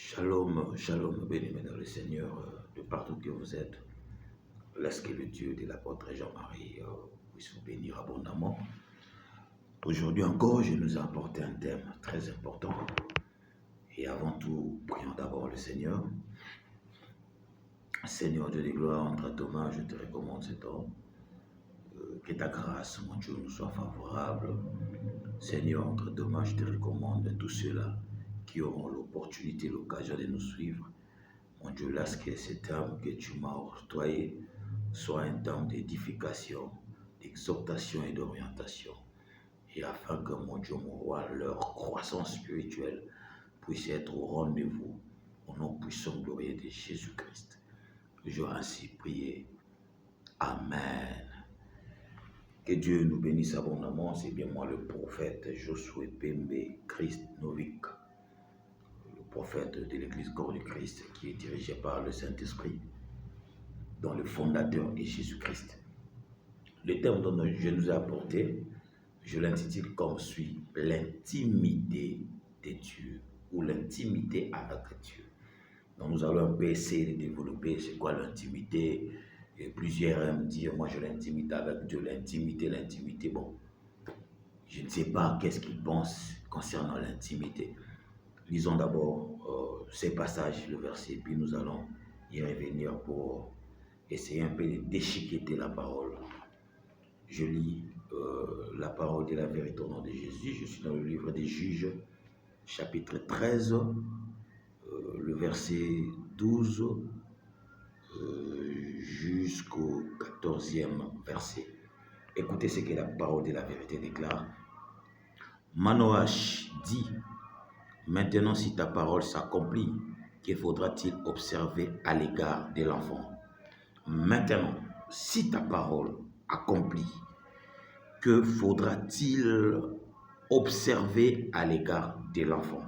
Shalom, shalom, béni dans le Seigneur, de partout que vous êtes. Laisse que le Dieu de l'apôtre Jean-Marie puisse vous bénir abondamment. Aujourd'hui encore, je nous ai apporté un thème très important. Et avant tout, prions d'abord le Seigneur. Seigneur Dieu de gloire, entre tes mains, je te recommande cet homme. Que ta grâce, mon Dieu, nous soit favorable. Seigneur, entre tes mains, je te recommande tous ceux-là qui auront l'opportunité, l'occasion de nous suivre. Mon Dieu, laisse que cet âme que tu m'as octroyé soit un temps d'édification, d'exhortation et d'orientation. Et afin que, mon Dieu, mon roi, leur croissance spirituelle puisse être au rendez-vous, au nom puissant glorieux de Jésus-Christ. Je vais ainsi prier. Amen. Que Dieu nous bénisse abondamment. C'est bien moi le prophète Josué Pembe Christ Novik, le prophète de l'église corps du Christ qui est dirigé par le Saint-Esprit, dont le fondateur est Jésus-Christ. Le thème dont je nous ai apporté, je l'intitule comme suit: l'intimité de Dieu ou l'intimité avec Dieu. Donc nous allons un peu essayer de développer c'est quoi l'intimité. Et plusieurs aiment dire, moi j'ai l'intimité avec Dieu, l'intimité. Bon, je ne sais pas qu'est-ce qu'ils pensent concernant l'intimité. Lisons d'abord ces passages, le verset, puis nous allons y revenir pour essayer un peu de déchiqueter la parole. Je lis la parole de la vérité au nom de Jésus. Je suis dans le livre des Juges, chapitre 13, le verset 12 jusqu'au 14e verset. Écoutez ce que la parole de la vérité déclare. Manoach dit: maintenant, si ta parole s'accomplit, que faudra-t-il observer à l'égard de l'enfant? Maintenant, si ta parole accomplit, que faudra-t-il observer à l'égard de l'enfant?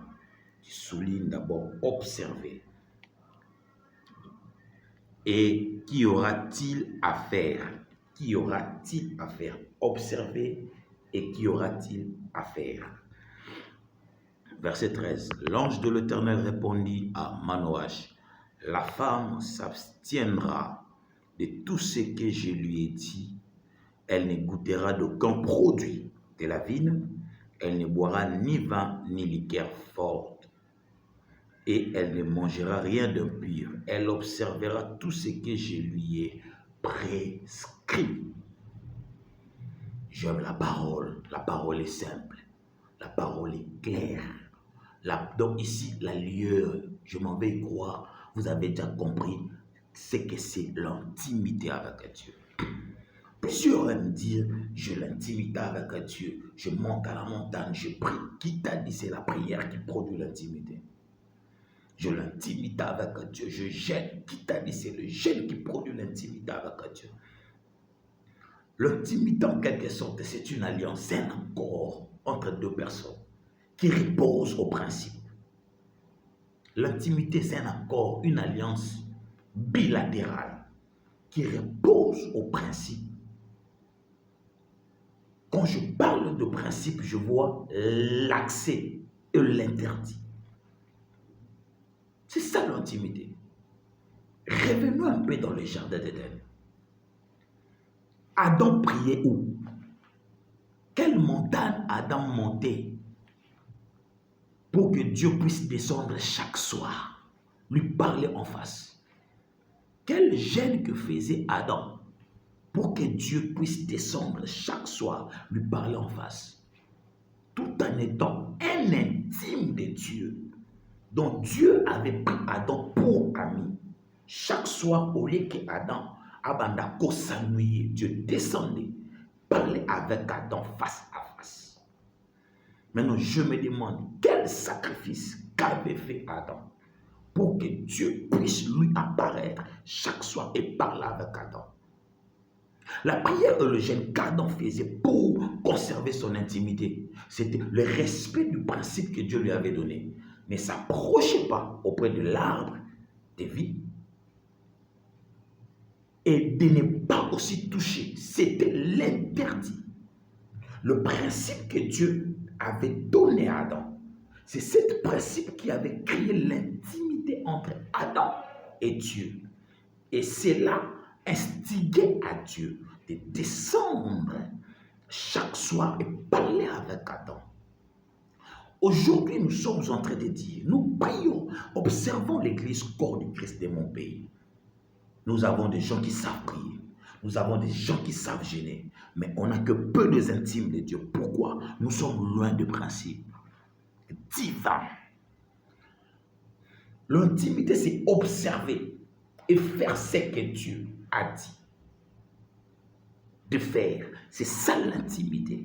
Je souligne d'abord observer. Et qu'y aura-t-il à faire? Qu'y aura-t-il à faire? Observer et qu'y aura-t-il à faire? Verset 13. L'ange de l'Éternel répondit à Manoach: la femme s'abstiendra de tout ce que je lui ai dit. Elle ne goûtera d'aucun produit de la vigne. Elle ne boira ni vin ni liqueur forte. Et elle ne mangera rien d'impur. Elle observera tout ce que je lui ai prescrit. J'aime la parole. La parole est simple. La parole est claire. Donc ici, la lueur, je m'en vais y croire. Vous avez déjà compris ce que c'est l'intimité avec Dieu. Plusieurs aiment dire, j'ai l'intimité avec Dieu. Je monte à la montagne, je prie. Qui t'a dit c'est la prière qui produit l'intimité? Je l'intimité avec Dieu, je gêne. Qui t'a dit c'est le gêne qui produit l'intimité avec Dieu? L'intimité, en quelque sorte, c'est une alliance, un accord entre deux personnes qui repose au principe. L'intimité, c'est un accord, une alliance bilatérale qui repose au principe. Quand je parle de principe, je vois l'accès et l'interdit. C'est ça l'intimité. Revenons un peu dans le jardin d'Éden. Adam priait où? Quelle montagne Adam montait pour que Dieu puisse descendre chaque soir, lui parler en face? Quel gêne que faisait Adam pour que Dieu puisse descendre chaque soir, lui parler en face? Tout en étant un intime de Dieu. Donc Dieu avait pris Adam pour ami. Chaque soir, au lieu que Adam abanda s'ennuyer, Dieu descendait, parlait avec Adam face à face. Maintenant, je me demande quel sacrifice qu'avait fait Adam pour que Dieu puisse lui apparaître chaque soir et parler avec Adam. La prière et le jeûne qu'Adam faisait pour conserver son intimité, c'était le respect du principe que Dieu lui avait donné. Ne s'approchez pas auprès de l'arbre de vie et de ne pas aussi toucher. C'était l'interdit. Le principe que Dieu avait donné à Adam, c'est ce principe qui avait créé l'intimité l'intimité entre Adam et Dieu. Et cela instigait à Dieu de descendre chaque soir et parler avec Adam. Aujourd'hui, nous sommes en train de dire, nous prions, observons l'église corps du Christ de mon pays. Nous avons des gens qui savent prier. Nous avons des gens qui savent gêner. Mais on n'a que peu des intimes de Dieu. Pourquoi? Nous sommes loin de principes divins. L'intimité, c'est observer et faire ce que Dieu a dit de faire. C'est ça l'intimité.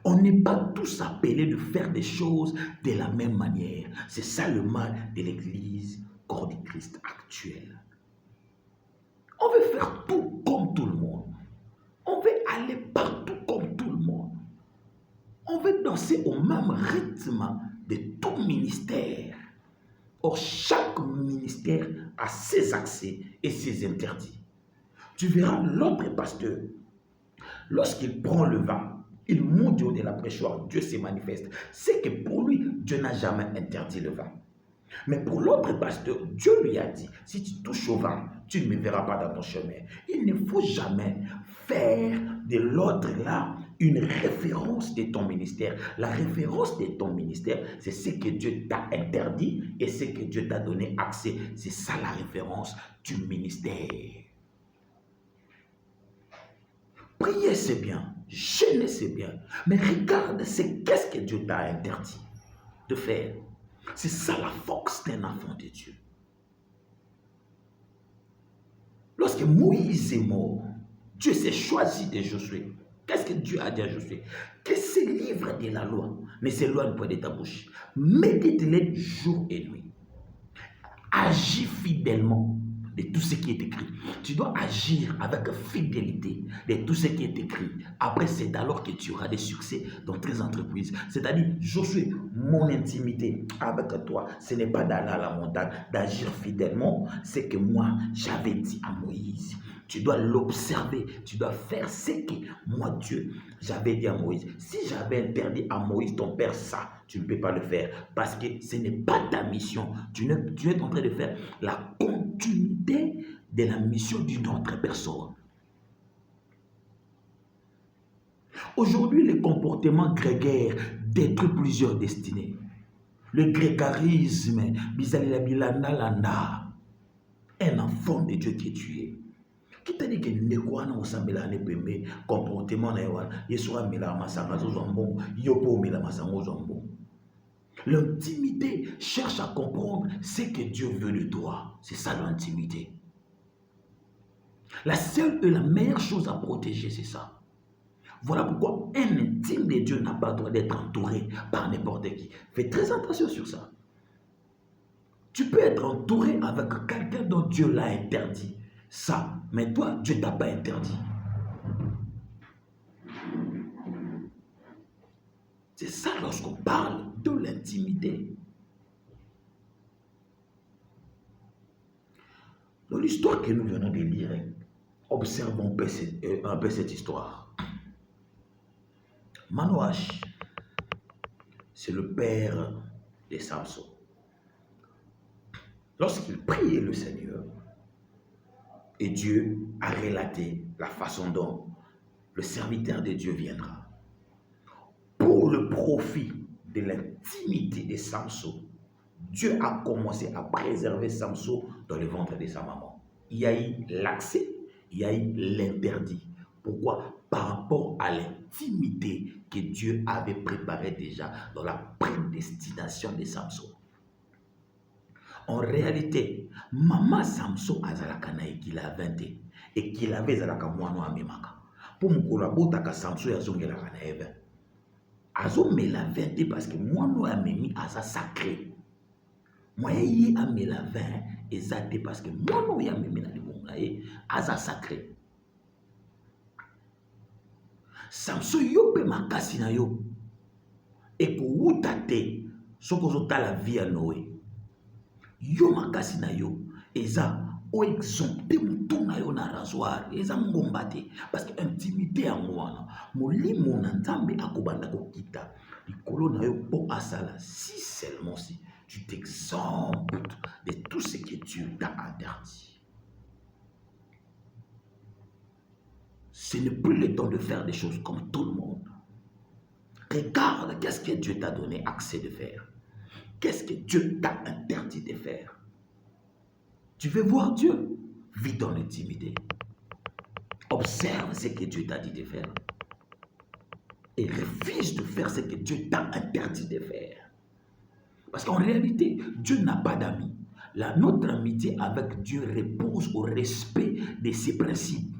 On n'est pas tous appelés de faire des choses de la même manière. C'est ça le mal de l'église corps du Christ actuelle. On veut faire tout comme tout le monde. On veut aller partout comme tout le monde. On veut danser au même rythme de tout ministère. Or, chaque ministère a ses accès et ses interdits. Tu verras l'autre pasteur, lorsqu'il prend le vin, il monte du haut de la prêchoir, Dieu se manifeste. C'est que pour lui, Dieu n'a jamais interdit le vin. Mais pour l'autre pasteur, Dieu lui a dit, si tu touches au vin, tu ne me verras pas dans ton chemin. Il ne faut jamais faire de l'autre là une référence de ton ministère. La référence de ton ministère, c'est ce que Dieu t'a interdit et ce que Dieu t'a donné accès. C'est ça la référence du ministère. Prier, c'est bien. Jeûner, c'est bien. Mais regarde, c'est qu'est-ce que Dieu t'a interdit de faire. C'est ça la force d'un enfant de Dieu. Lorsque Moïse est mort, Dieu s'est choisi de Josué. Qu'est-ce que Dieu a dit à Josué? Que ces livres de la loi ne s'éloignent pas de ta bouche. Médite-les jour et nuit. Agis fidèlement de tout ce qui est écrit. Tu dois agir avec fidélité de tout ce qui est écrit. Après, c'est alors que tu auras des succès dans tes entreprises. C'est-à-dire, Josué, mon intimité avec toi, ce n'est pas d'aller à la montagne, d'agir fidèlement. C'est que moi, j'avais dit à Moïse. Tu dois l'observer, tu dois faire ce que moi, Dieu, j'avais dit à Moïse. Si j'avais interdit à Moïse, ton père, ça, tu ne peux pas le faire parce que ce n'est pas ta mission. Tu es en train de faire la continuité de la mission d'une autre personne. Aujourd'hui, le comportement grégaire détruit plusieurs destinées. Le grégarisme, un enfant de Dieu qui est tué. Qui t'a dit que nekwana osambela ne pembe comportement na yawa yesoa mela masanga zozombo yopo mela masanga zombo. L'intimité cherche à comprendre ce que Dieu veut de toi. C'est ça l'intimité. La seule et la meilleure chose à protéger, c'est ça. Voilà pourquoi un intime de Dieu n'a pas le droit d'être entouré par n'importe qui. Fais très attention sur ça. Tu peux être entouré avec quelqu'un dont Dieu l'a interdit. Ça, mais toi, Dieu ne t'a pas interdit. C'est ça lorsqu'on parle de l'intimité. Dans l'histoire que nous venons de lire, observons un peu cette histoire. Manoach, c'est le père de Samson. Lorsqu'il priait le Seigneur, et Dieu a relaté la façon dont le serviteur de Dieu viendra. Pour le profit de l'intimité de Samson, Dieu a commencé à préserver Samson dans le ventre de sa maman. Il y a eu l'accès, il y a eu l'interdit. Pourquoi? Par rapport à l'intimité que Dieu avait préparée déjà dans la prédestination de Samson. En réalité, maman Samson azalaka na qu'il a 20 et qu'il avait zalaka mwana wa memaka. Pour mukula botaka Samson yazongela kana eve. Azomela 20 parce que mwana wa memi aza sacré. Moye amela 20 ezate parce que mwana ya memi na libonga aza sacré. Samson yo pe makasi na yo. Et ko utate soko ta la vie à Noé. Yo makasi na yo eza o exempté mutu na yo na rasoir eza ngomba te parce que intimité ya mwana molimo na Nzambe akobanda kokita likolo na yo po asala si seulement si l'exemple de tout ce que Dieu t'a interdit. Ce n'est plus le temps de faire des choses comme tout le monde. Regarde, qu'est-ce que Dieu t'a donné accès de faire? Qu'est-ce que Dieu t'a interdit de faire? Tu veux voir Dieu? Vis dans l'intimité. Observe ce que Dieu t'a dit de faire. Et refuse de faire ce que Dieu t'a interdit de faire. Parce qu'en réalité, Dieu n'a pas d'amis. Notre amitié avec Dieu repose au respect de ses principes.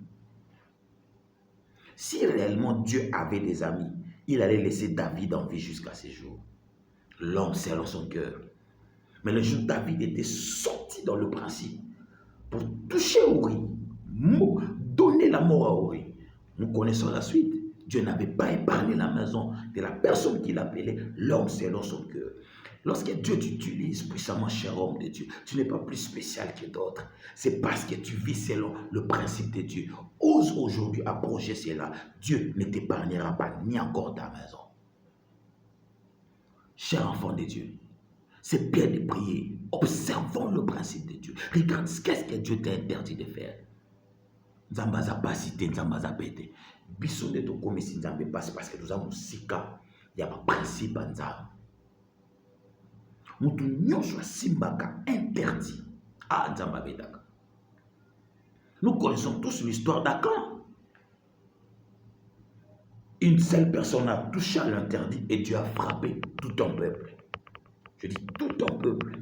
Si réellement Dieu avait des amis, il allait laisser David en vie jusqu'à ses jours. L'homme selon son cœur. Mais le jour où David était sorti dans le principe pour toucher Uri, donner la mort à Uri, nous connaissons la suite. Dieu n'avait pas épargné la maison de la personne qu'il appelait l'homme selon son cœur. Lorsque Dieu t'utilise puissamment, cher homme de Dieu, tu n'es pas plus spécial que d'autres. C'est parce que tu vis selon le principe de Dieu. Ose aujourd'hui approcher cela. Dieu ne t'épargnera pas, ni encore ta maison. Cher enfant de Dieu, c'est bien de prier. Observons le principe de Dieu. Regarde qu'est-ce que Dieu t'a interdit de faire. Nzambaza pasité, nzambaza pété. Bisonne to comme si nzambe passe parce que nous avons sika. Il y a un principe à nzambe. Mutu nyonso simbaka interdit à nzamba bedaka. Nous connaissons tous l'histoire d'Akan. Une seule personne a touché à l'interdit et Dieu a frappé tout un peuple. Je dis tout un peuple.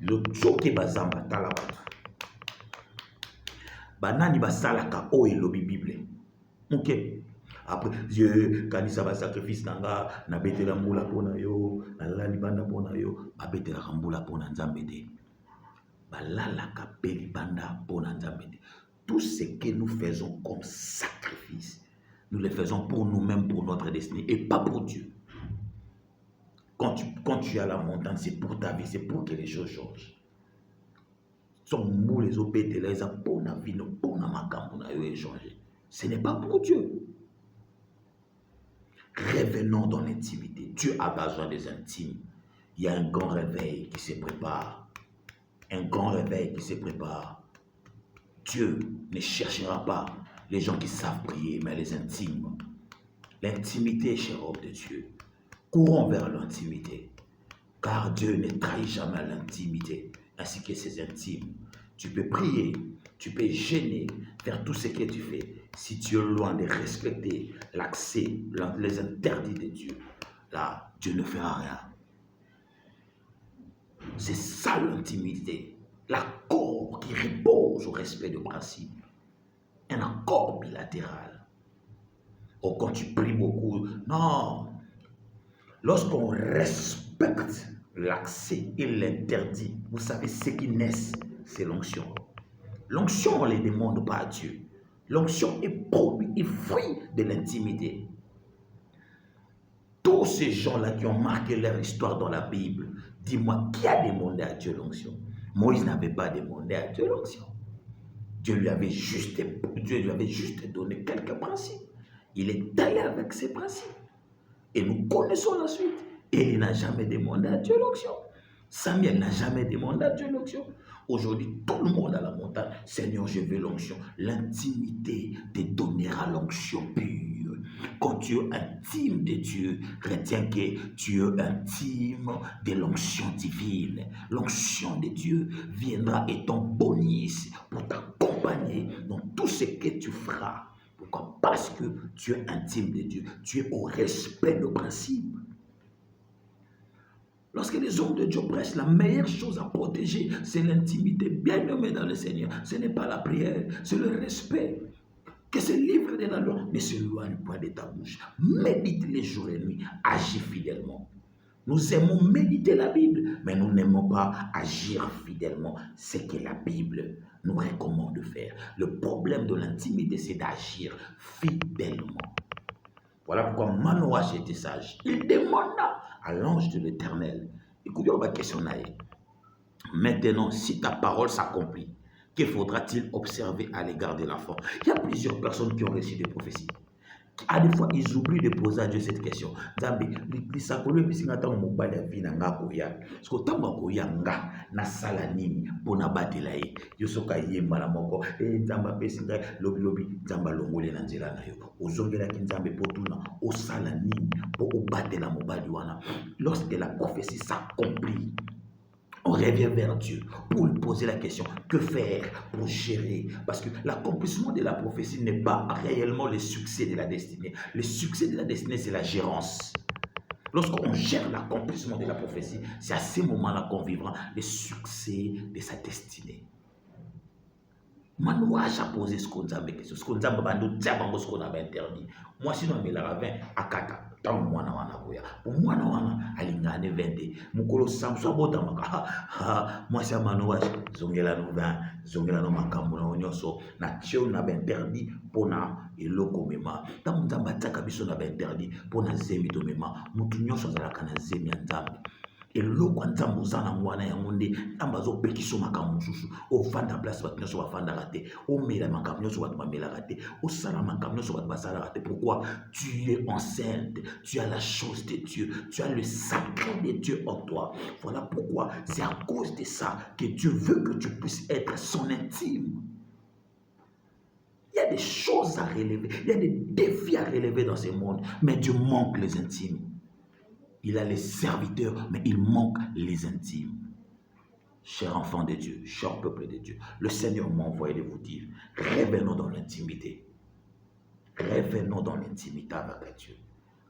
Le tchoke bazamba talabatu. Banani basalaka o elobi Bible. Ok. Après, Dieu, quand il s'est sacrifice, na betela mbula pona yo, na lali banda pona yo, ba betela mbula pona nzambede. Ba lala kapeli banda pona nzambede. Tout ce que nous faisons comme sacrifice, nous le faisons pour nous-mêmes, pour notre destinée, et pas pour Dieu. Quand tu es à la montagne, c'est pour ta vie, c'est pour que les choses changent. Son mou les obétés, les apona vie, no pona makambo na yo échanger. Ce n'est pas pour Dieu. Revenons dans l'intimité. Dieu a besoin des intimes. Il y a un grand réveil qui se prépare. Un grand réveil qui se prépare. Dieu ne cherchera pas les gens qui savent prier, mais les intimes. L'intimité, cher homme de Dieu. Courons vers l'intimité. Car Dieu ne trahit jamais l'intimité, ainsi que ses intimes. Tu peux prier, tu peux gêner, faire tout ce que tu fais. Si tu es loin de respecter l'accès, les interdits de Dieu, là, Dieu ne fera rien. C'est ça l'intimité. L'accord qui repose au respect de principe. Un accord bilatéral. Oh, quand tu pries beaucoup, non. Lorsqu'on respecte l'accès et l'interdit, vous savez ce qui naît, c'est l'onction. L'onction, on ne les demande pas à Dieu. L'onction est produit et fruit de l'intimité. Tous ces gens-là qui ont marqué leur histoire dans la Bible, dis-moi, qui a demandé à Dieu l'onction? Moïse n'avait pas demandé à Dieu l'onction. Dieu lui avait juste donné quelques principes. Il est allé avec ses principes. Et nous connaissons la suite. Et il n'a jamais demandé à Dieu l'onction. Samuel n'a jamais demandé à Dieu l'onction. Aujourd'hui, tout le monde à la montagne, Seigneur, je veux l'onction. L'intimité te donnera l'onction pure. Quand tu es intime de Dieu, retiens que tu es intime de l'onction divine. L'onction de Dieu viendra et ton bonus pour t'accompagner dans tout ce que tu feras. Pourquoi? Parce que tu es intime de Dieu. Tu es au respect de principe. Lorsque les hommes de Dieu prêchent, la meilleure chose à protéger, c'est l'intimité. Bien aimé dans le Seigneur, ce n'est pas la prière, c'est le respect. Que ce livre de la loi ne s'éloigne point de ta bouche. Médite les jours et nuits, agis fidèlement. Nous aimons méditer la Bible, mais nous n'aimons pas agir fidèlement. C'est que la Bible nous recommande de faire. Le problème de l'intimité, c'est d'agir fidèlement. Voilà pourquoi Manoach était sage. Il demanda à l'ange de l'Éternel. Écoutez, on va questionner. Maintenant, si ta parole s'accomplit, que faudra-t-il observer à l'égard de l'enfant? Il y a plusieurs personnes qui ont reçu des prophéties. À des fois, ils oublient de poser à Dieu cette question. Nzambe, lisakolo bisinga tango mobali ya vie na nga koya. Parce que tango koya nga na sala nini pona batela ye. Yo soka yemba na moko, nzamba pesinga lobi lobi nzamba longole na nzela na yo. Ozongela ki nzambe potuna o sala nini po o batela mobali wana. Lorsque la prophétie s'accomplit, on revient vers Dieu pour lui poser la question, que faire pour gérer? Parce que l'accomplissement de la prophétie n'est pas réellement le succès de la destinée. Le succès de la destinée, c'est la gérance. Lorsqu'on gère l'accomplissement de la prophétie, c'est à ce moment-là qu'on vivra le succès de sa destinée. Manouage a posé ce qu'on a question, ce qu'on a bandou, ce qu'on avait interdit. Moi, sinon, mais la ravin à kata. Tant moi na wana koya. Pour moi na wana alingane 20. Mukolo samso bota maka. Moi c'est manouage. Zongela no vin, zongela no makambo na onyoso. Na tio na ben interdit pona eloko mema. Tant nzamba taka biso na ben interdit pona zemi to mema. Mutu nyonso azalaka na zemi ya nzambe. Eloko nzambe ozana mwana yango nde nzambe azopekisa makambo mosusu ovanda place bato nyonso bafandaka te omela makambo nyonso bato bamelaka te osala makambo nyonso bato basalaka te. Pourquoi? Tu es enceinte, tu as la chose de Dieu, tu as le sacré de Dieu en toi. Voilà pourquoi c'est à cause de ça que Dieu veut que tu puisses être son intime. Il y a des choses à relever, il y a des défis à relever dans ce monde, mais Dieu manque les intimes. Il a les serviteurs, mais il manque les intimes. Chers enfants de Dieu, cher peuple de Dieu, le Seigneur m'a envoyé de vous dire, revenons dans l'intimité. Revenons dans l'intimité avec Dieu.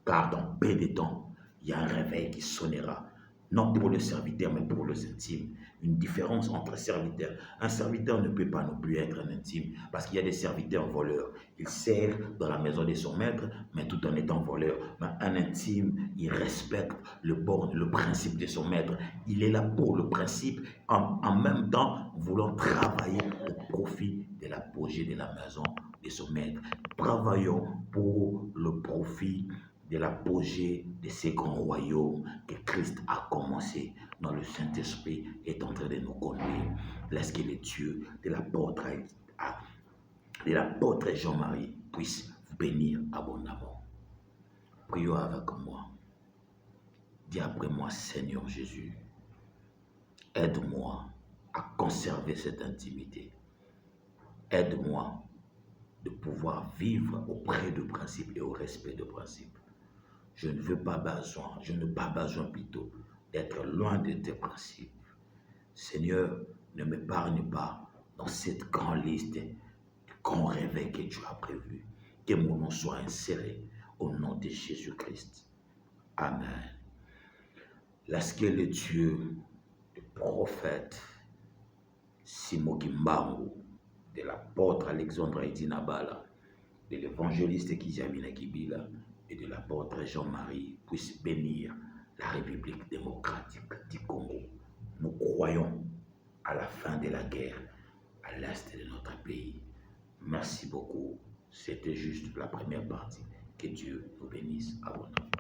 Car dans peu de temps, il y a un réveil qui sonnera. Non pour le serviteur, mais pour les intimes. Une différence entre serviteurs. Un serviteur ne peut pas non plus être un intime, parce qu'il y a des serviteurs voleurs. Il sert dans la maison de son maître, mais tout en étant voleur. Mais un intime, il respecte le principe de son maître. Il est là pour le principe, en même temps voulant travailler au profit de l'apogée de la maison de son maître. Travaillons pour le profit de l'apogée de ces grands royaumes que Christ a commencé. Dans le Saint-Esprit est en train de nous conduire. Laisse que le Dieu de l'apôtre Jean-Marie puisse vous bénir abondamment. Prions avec moi. Dis après moi, Seigneur Jésus, aide-moi à conserver cette intimité. Aide-moi de pouvoir vivre auprès de principes et au respect de principes. Je ne veux pas besoin, je n'ai pas besoin plutôt d'être loin de tes principes. Seigneur, ne m'épargne pas dans cette grande liste de grands réveils que tu as prévus. Que mon nom soit inséré au nom de Jésus-Christ. Amen. Lorsque le Dieu du prophète Simon Kimbangu, de l'apôtre Alexandre Idinabala, de l'évangéliste Kijamina Kibila et de l'apôtre Jean-Marie puisse bénir la République démocratique du Congo. Nous croyons à la fin de la guerre à l'est de notre pays. Merci beaucoup. C'était juste la première partie. Que Dieu vous bénisse abondamment.